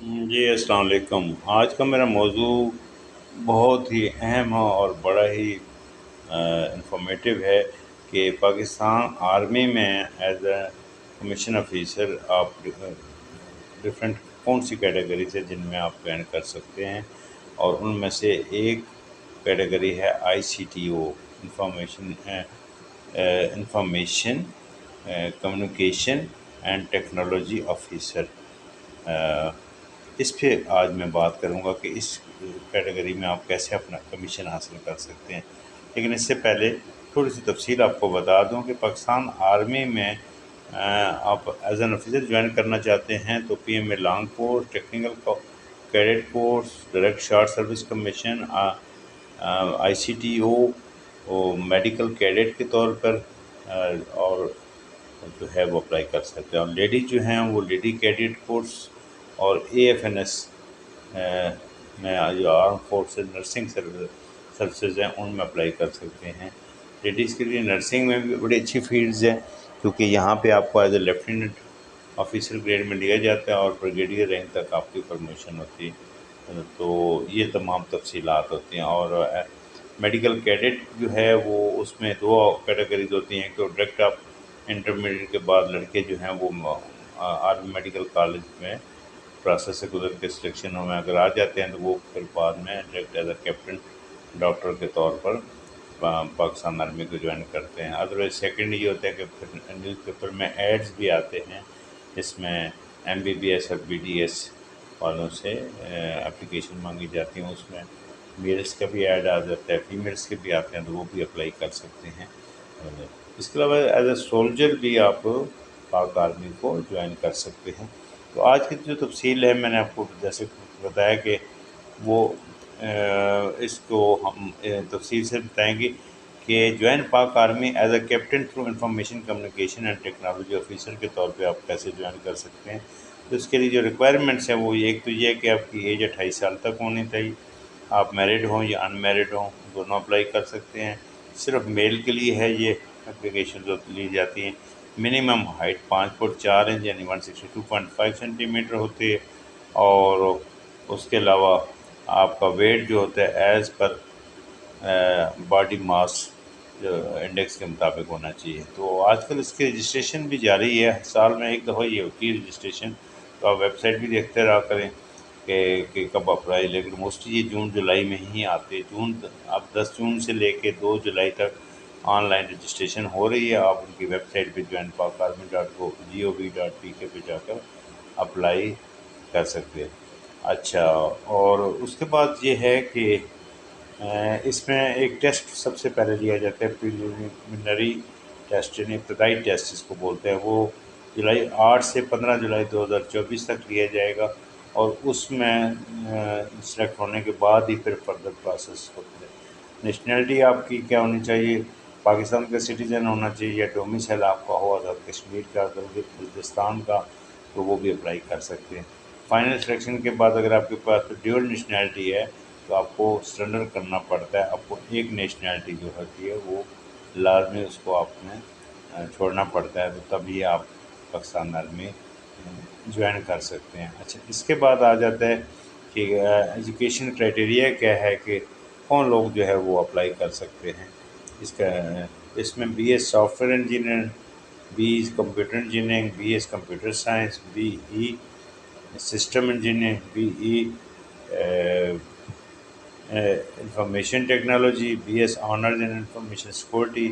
جی السلام علیکم۔ آج کا میرا موضوع بہت ہی اہم ہے اور بڑا ہی انفارمیٹیو ہے کہ پاکستان آرمی میں ایز اے کمیشن آفیسر آپ ڈفرینٹ کون سی کیٹیگریز ہے جن میں آپ جوائن کر سکتے ہیں، اور ان میں سے ایک کیٹیگری ہے I C T O, information information communication and technology officer. اس پہ آج میں بات کروں گا کہ اس کیٹیگری میں آپ کیسے اپنا کمیشن حاصل کر سکتے ہیں۔ لیکن اس سے پہلے تھوڑی سی تفصیل آپ کو بتا دوں کہ پاکستان آرمی میں آپ ایز این آفیسر جوائن کرنا چاہتے ہیں تو P M A long course, technical cadet course, direct short service commission, I C T O medical cadet کے طور پر اور جو ہے وہ اپلائی کر سکتے ہیں۔ اور لیڈی جو ہیں وہ لیڈی کیڈٹ کورس اور اے ایف این ایس میں جو آرم فورسز نرسنگ سروسز ہیں ان میں اپلائی کر سکتے ہیں۔ لیڈیز کے لیے نرسنگ میں بھی بڑی اچھی فیلڈز ہیں، کیونکہ یہاں پہ آپ کو as a lieutenant officer grade میں لیا جاتا ہے اور بریگیڈیئر رینک تک آپ کی پروموشن ہوتی ہے۔ تو یہ تمام تفصیلات ہوتی ہیں۔ اور میڈیکل کیڈٹ جو ہے وہ اس میں دو کیٹیگریز ہوتی ہیں کہ ڈائریکٹ آپ انٹرمیڈیٹ کے بعد لڑکے جو ہیں وہ آرمی میڈیکل کالج میں پروسیس سے گزر کے سلیکشن میں اگر آ جاتے ہیں تو وہ پھر بعد میں direct as a captain doctor کے طور پر پاکستان آرمی کو جوائن کرتے ہیں۔ ادروائز سیکنڈ یہ ہوتا ہے کہ پھر نیوز پیپر میں ایڈز بھی آتے ہیں جس میں ایم بی بی ایس اور بی ڈی ایس والوں سے اپلیکیشن مانگی جاتی ہیں، اس میں میلس کا بھی ایڈ آ جاتا ہے، فیمیلس کے بھی آتے ہیں تو وہ بھی اپلائی کر سکتے ہیں۔ اس کے علاوہ ایز اے سولجر بھی آپ پاک آرمی کو جوائن کر سکتے ہیں۔ تو آج کی جو تفصیل ہے میں نے آپ کو جیسے بتایا کہ وہ اس کو ہم تفصیل سے بتائیں گے کہ جوائن پاک army as a captain through information communication and technology officer کے طور پہ آپ کیسے جوائن کر سکتے ہیں۔ تو اس کے لیے جو ریکوائرمنٹس ہیں وہ ایک تو یہ ہے کہ آپ کی ایج 28 سال تک ہونی چاہیے، آپ میرڈ ہوں یا ان میرڈ ہوں دونوں اپلائی کر سکتے ہیں۔ صرف میل کے لیے ہے یہ اپلیکیشن جو لی جاتی ہیں۔ منیمم ہائٹ 5 فٹ 4 انچ یعنی 162.5 سینٹی میٹر ہوتی ہے، اور اس کے علاوہ آپ کا ویٹ جو ہوتا ہے ایز پر باڈی ماس جو انڈیکس کے مطابق ہونا چاہیے۔ تو آج کل اس کی رجسٹریشن بھی جاری ہے، سال میں ایک دفعہ یہ ہوتی ہے رجسٹریشن، تو آپ ویب سائٹ بھی دیکھتے رہا کریں کہ کب اپلائی، لیکن موسٹلی یہ جون جولائی میں ہی آتے ہیں۔ اب 10 جون سے لے کے 2 جولائی تک آن لائن رجسٹریشن ہو رہی ہے۔ آپ ان کی ویب سائٹ پہ جوائن پاک آرمی .gov.pk پہ جا کر اپلائی کر سکتے ہیں۔ اچھا، اور اس کے بعد یہ ہے کہ اس میں ایک ٹیسٹ سب سے پہلے لیا جاتا ہے، پریلیمنری ٹیسٹ یعنی ابتدائی ٹیسٹ اس کو بولتے ہیں، وہ جولائی 8 سے 15 جولائی 2024 تک لیا جائے گا، اور اس میں سلیکٹ ہونے کے بعد ہی پھر فردر پروسیس ہوتا ہے۔ نیشنلٹی آپ کی کیا ہونی چاہیے؟ پاکستان کا سٹیزن ہونا چاہیے، یا ڈومیسائل آپ کا ہو آزاد کشمیر کا، بلوچستان کا، تو وہ بھی اپلائی کر سکتے ہیں۔ فائنل سلیکشن کے بعد اگر آپ کے پاس ڈیول نیشنلٹی ہے تو آپ کو سرنڈر کرنا پڑتا ہے، آپ کو ایک نیشنلٹی جو ہوتی ہے وہ لازمی اس کو آپ نے چھوڑنا پڑتا ہے، تو تبھی آپ پاکستان آرمی جوائن کر سکتے ہیں۔ اچھا، اس کے بعد آ جاتا ہے کہ ایجوکیشن کرائٹیریا کیا ہے کہ کون لوگ جو ہے وہ اپلائی کر سکتے ہیں۔ اس میں B S software engineer, B computer engineering, B S computer science, B E system engineer, B E information technology, B S honours in information security,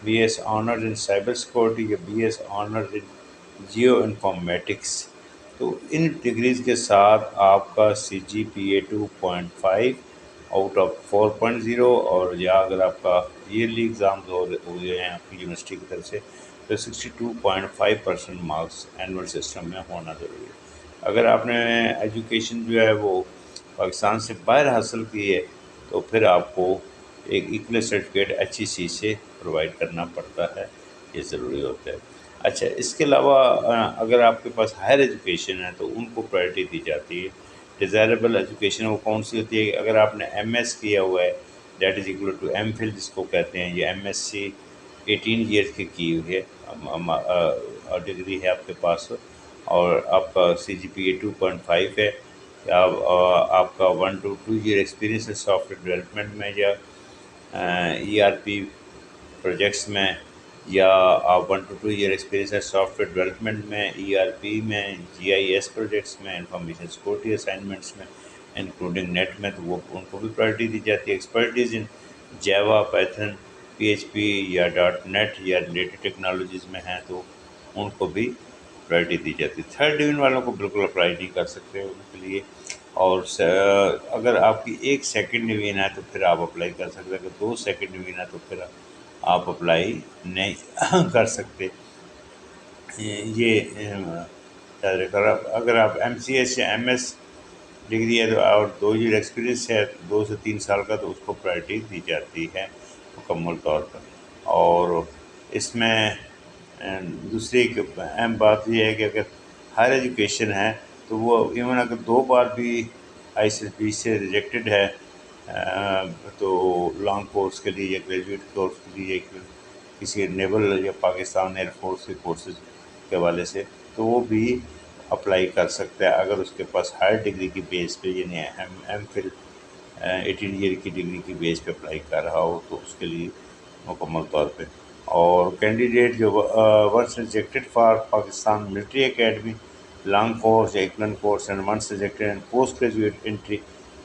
B S honours in cyber security, یا B S honours in geo informatics. تو ان degrees کے ساتھ آپ کا سی جی پی اے 2.5 out of 4.0، اور یا اگر آپ کا ایئرلی ایگزامز ہوئے ہیں آپ کی یونیورسٹی کی طرف سے تو 62.5% مارکس اینول سسٹم میں ہونا ضروری ہے۔ اگر آپ نے ایجوکیشن جو ہے وہ پاکستان سے باہر حاصل کی ہے تو پھر آپ کو ایک ایکولر سرٹیفکیٹ ایچ ای سی سے پرووائڈ کرنا پڑتا ہے، یہ ضروری ہوتا ہے۔ اچھا، اس کے علاوہ اگر آپ کے پاس ہائر ایجوکیشن ہے تو ان کو پرائرٹی دی جاتی ہے۔ ڈیزائربل ایجوکیشن وہ کون سی ہوتی ہے؟ اگر آپ نے ایم ایس کیا ہوا ہے، that is equal to M Phil جس کو کہتے ہیں، یا ایم ایس سی 18 ایئرس کی ہوئی ہے ڈگری ہے آپ کے پاس، اور آپ کا سی جی پی اے 2.5 ہے، کہ آپ کا 1 to 2 year ایکسپیرینس ہے سافٹ ویئر ڈیولپمنٹ میں یا ERP پروجیکٹس میں، یا آپ 1 to 2 year ایکسپیرینس ہے سافٹ ویئر ڈیولپمنٹ میں، ERP میں، GIS پروجیکٹس میں، انفارمیشن سیکورٹی اسائنمنٹس میں انکلوڈنگ نیٹ میں، تو وہ ان کو بھی پرائرٹی دی جاتی ہے۔ ایکسپرٹیز ان جیوا، پائتھن، PHP یا .NET یا ریلیٹڈ ٹیکنالوجیز میں ہیں تو ان کو بھی پرائرٹی دی جاتی ہے۔ تھرڈ ڈویژن والوں کو بالکل اپلائی نہیں کر سکتے ان کے لیے، اور اگر آپ کی ایک سیکنڈ ڈویژن ہے تو پھر آپ اپلائی کر سکتے ہیں، اگر 2 سیکنڈ ڈویژن ہے تو پھر آپ اپلائی نہیں کر سکتے۔ یہ یاد رکھا، اگر آپ MCS یا MS ڈگری ہے تو اور 2 year ایکسپیرینس ہے 2 سے 3 سال کا، تو اس کو پرائرٹی دی جاتی ہے مکمل طور پر۔ اور اس میں دوسری ایک اہم بات یہ ہے کہ اگر ہائر ایجوکیشن ہے تو وہ ایون اگر 2 بار بھی ISSB سے ریجیکٹڈ ہے تو لانگ کورس کے لیے یا گریجویٹ کورس کے لیے کسی نیول یا پاکستان ایئر فورس کے کورسز کے حوالے سے، تو وہ بھی اپلائی کر سکتا ہے اگر اس کے پاس ہائر ڈگری کی بیس پہ، یعنی MPhil 18 year کی ڈگری کی بیس پہ اپلائی کر رہا ہو تو اس کے لیے مکمل طور پہ۔ اور کینڈیڈیٹ جو once rejected for Pakistan military academy long course یا equivalent course and once rejected and post graduate entry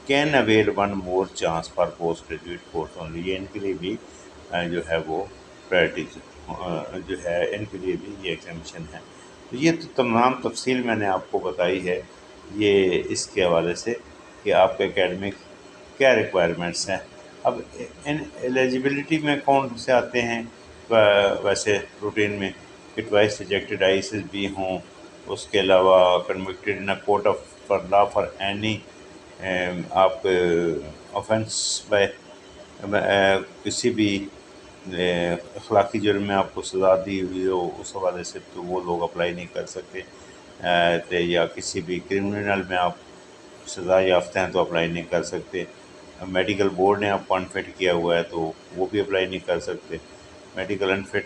can avail 1 more chance for post graduate course only. یہ ان کے لیے بھی جو ہے وہ پرائرٹی جو ہے ان کے لیے بھی یہ ایگزامشن ہے۔ تو یہ تو تمام تفصیل میں نے آپ کو بتائی ہے یہ اس کے حوالے سے کہ آپ کے اکیڈمک کیا ریکوائرمنٹس ہیں۔ اب ان ایلیجبلٹی میں کون سے آتے ہیں ویسے روٹین میں کہ ٹوائس ریجیکٹڈ ISSB ہوں، اس کے علاوہ convicted in court of for law for any آپ آفینس بائی کسی بھی اخلاقی جرم میں آپ کو سزا دی ہوئی ہو، اس حوالے سے تو وہ لوگ اپلائی نہیں کر سکتے، یا کسی بھی کرمنل میں آپ سزا یافتہ ہیں تو اپلائی نہیں کر سکتے۔ میڈیکل بورڈ نے آپ کو انفٹ کیا ہوا ہے تو وہ بھی اپلائی نہیں کر سکتے۔ میڈیکل انفٹ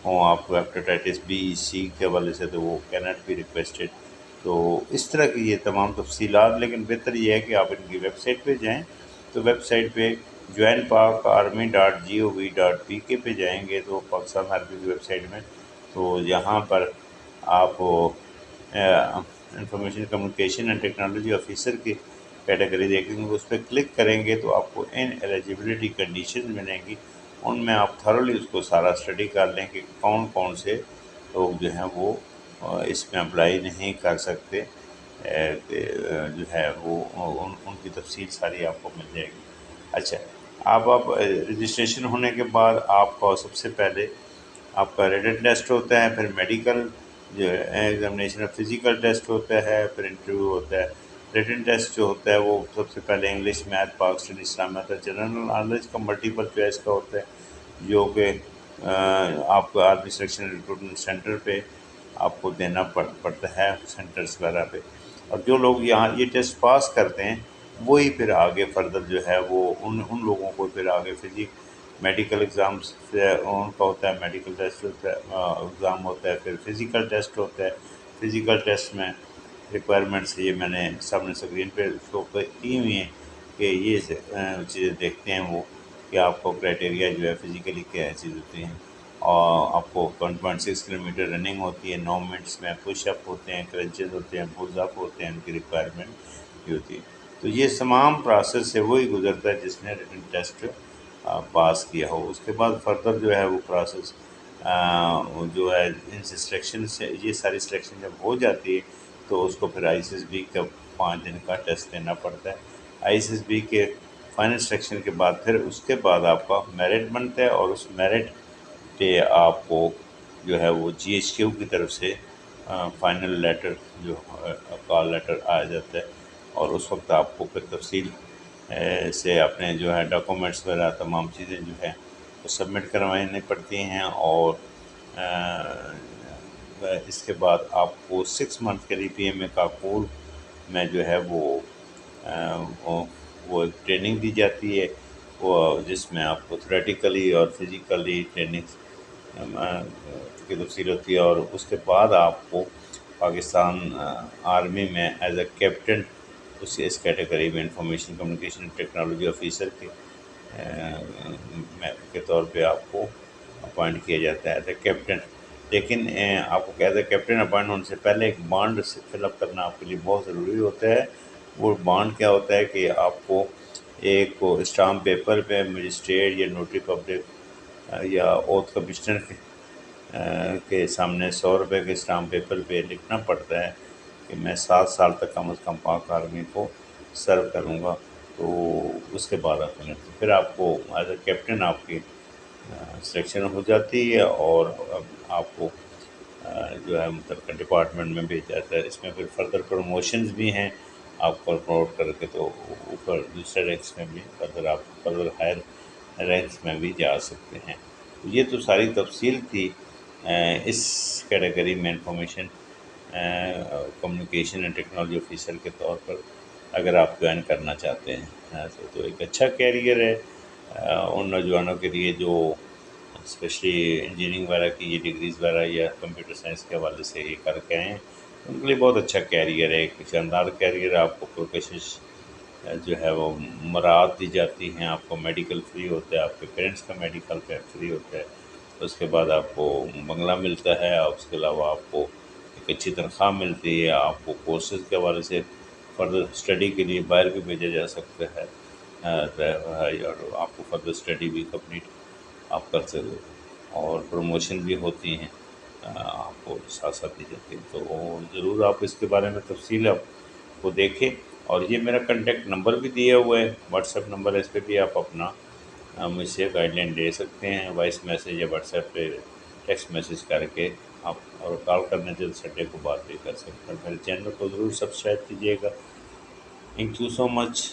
ہوں آپ کو ہیپاٹائٹس B C کے حوالے سے تو وہ کینٹ بی ریکویسٹڈ۔ تو اس طرح کی یہ تمام تفصیلات، لیکن بہتر یہ ہے کہ آپ ان کی ویب سائٹ پہ جائیں، تو ویب سائٹ پہ joinpakarmy.gov.pk پہ جائیں گے تو پاکستان آرمی کی ویب سائٹ میں، تو یہاں پر آپ information communication and technology officer کی کیٹیگری دیکھیں گے، اس پہ کلک کریں گے تو آپ کو ان ایلیجبلٹی کنڈیشن ملیں گی، ان میں آپ تھرولی اس کو سارا اسٹڈی کر لیں کہ کون کون سے لوگ جو ہیں وہ اس میں اپلائی نہیں کر سکتے، جو ہے وہ ان کی تفصیل ساری آپ کو مل جائے گی۔ اچھا، آپ رجسٹریشن ہونے کے بعد آپ کو سب سے پہلے آپ کا ریٹن ٹیسٹ ہوتا ہے، پھر میڈیکل جو ایگزامینیشن فزیکل ٹیسٹ ہوتا ہے، پھر انٹرویو ہوتا ہے۔ ریٹن ٹیسٹ جو ہوتا ہے وہ سب سے پہلے انگلش، میتھ، پاکستانی اسلام، جنرل نالج کا ملٹیپل چوائس کا ہوتا ہے، جو کہ آپ کو آرمی سلیکشن ریکروٹمنٹ سینٹر پہ آپ کو دینا پڑتا ہے، سینٹرز وغیرہ پہ۔ اور جو لوگ یہاں یہ ٹیسٹ پاس کرتے ہیں وہی پھر آگے فردر جو ہے وہ ان لوگوں کو پھر آگے میڈیکل ایگزامس ان کا ہوتا ہے، میڈیکل ٹیسٹ ہوتا ہے، ایگزام ہوتا ہے، پھر فزیکل ٹیسٹ ہوتا ہے۔ فزیکل ٹیسٹ میں ریکوائرمنٹس یہ میں نے سامنے اسکرین پہ شو کی ہوئی ہیں کہ یہ چیزیں دیکھتے ہیں وہ کہ آپ کو کرائٹیریا جو ہے فزیکلی کیا چیز ہوتی ہیں، اور آپ کو 1.6 کلومیٹر رننگ ہوتی ہے 9 منٹس میں، پش اپ ہوتے ہیں، کرنچز ہوتے ہیں، پوز اپ ہوتے ہیں، ان کی ریکوائرمنٹ یہ ہوتی ہے۔ تو یہ تمام پروسیس سے وہی گزرتا ہے جس نے ریٹن ٹیسٹ پاس کیا ہو۔ اس کے بعد فردر جو ہے وہ پروسیس جو ہے ان سے سلیکشن سے یہ ساری سلیکشن جب ہو جاتی ہے تو اس کو پھر ISSB کا 5 دن کا ٹیسٹ دینا پڑتا ہے۔ ISSB کے فائنل سلیکشن کے بعد پھر اس کے بعد آپ کا میرٹ بنتا ہے، اور اس میرٹ پہ آپ کو جو ہے وہ GHQ کی طرف سے فائنل لیٹر جو کال لیٹر آ جاتا ہے، اور اس وقت آپ کو پھر تفصیل سے اپنے جو ہے ڈاکومنٹس وغیرہ تمام چیزیں جو ہے وہ سبمٹ کروانی پڑتی ہیں، اور اس کے بعد آپ کو 6 منتھ کے لیے PMA کاکول میں جو ہے وہ ایک ٹریننگ دی جاتی ہے، وہ جس میں آپ کو تھیوریٹیکلی اور فزیکلی ٹریننگ کی تفصیل ہوتی ہے، اور اس کے بعد آپ کو پاکستان آرمی میں ایز اے کیپٹن اس کیٹیگری میں انفارمیشن کمیونیکیشن ٹیکنالوجی آفیسر کے طور پہ آپ کو اپوائنٹ کیا جاتا ہے ایز اے کیپٹن. لیکن آپ کو ایز اے کیپٹن اپوائنٹ ہونے سے پہلے ایک بانڈ فل اپ کرنا آپ کے لیے بہت ضروری ہوتا ہے. وہ بانڈ کیا ہوتا ہے کہ آپ کو ایک اسٹامپ پیپر پہ مجسٹریٹ یا نوٹری پبلک یا اوتھ کمشنر کے سامنے 100 روپے کے اسٹامپ پیپر پہ لکھنا پڑتا ہے کہ میں 7 سال تک کم از کم پاک آرمی کو سرو کروں گا. تو اس کے بعد آپ کو پھر آپ کو ایز اے کیپٹن آپ کی سلیکشن ہو جاتی ہے اور آپ کو جو ہے متعلقہ ڈپارٹمنٹ میں بھیجا جاتا ہے. اس میں پھر فردر پروموشنز بھی ہیں. آپ کو پروموٹ کر کے تو اوپر دوسرے رینکس میں بھی فردر ہائر رینکس میں بھی جا سکتے ہیں. یہ تو ساری تفصیل تھی اس کیٹیگری میں information communication and technology officer کے طور پر اگر آپ جوائن کرنا چاہتے ہیں. تو ایک اچھا کیریئر ہے ان نوجوانوں کے لیے جو اسپیشلی انجینئرنگ وغیرہ کی یہ ڈگریز وغیرہ یا کمپیوٹر سائنس کے حوالے سے یہ کر کے آئے ہیں. ان کے لیے بہت اچھا کیریئر ہے, ایک شاندار کیریئر ہے. آپ کو پروکیشش جو ہے وہ مراعات دی جاتی ہیں. آپ کو میڈیکل فری ہوتا ہے, آپ کے پیرنٹس کا میڈیکل فری ہوتا ہے. اس کے بعد آپ کو بنگلہ ملتا ہے, اور اس کے علاوہ آپ کو ایک اچھی تنخواہ ملتی ہے. آپ کو کورسز کے حوالے سے فردر اسٹڈی کے لیے باہر بھی بھیجا جا سکتا ہے, اور آپ کو فردر اسٹڈی بھی کمپلیٹ آپ کر سکتے ہو, اور پروموشن بھی ہوتی ہیں آپ کو ساتھ ساتھ دی جاتی ہیں. تو ضرور آپ اس کے بارے میں تفصیل آپ کو دیکھیں. اور یہ میرا کنٹیکٹ نمبر بھی دیا ہوا ہے, واٹس ایپ نمبر ہے, اس پہ بھی آپ اپنا مجھ سے گائیڈ لائن لے سکتے ہیں. وائس میسیج یا واٹس ایپ پہ ٹیکسٹ میسیج کر کے آپ, اور کال کرنے سے سنڈے کو بات بھی کر سکتے ہیں. میرے چینل کو ضرور سبسکرائب کیجیے گا. Thank you so much.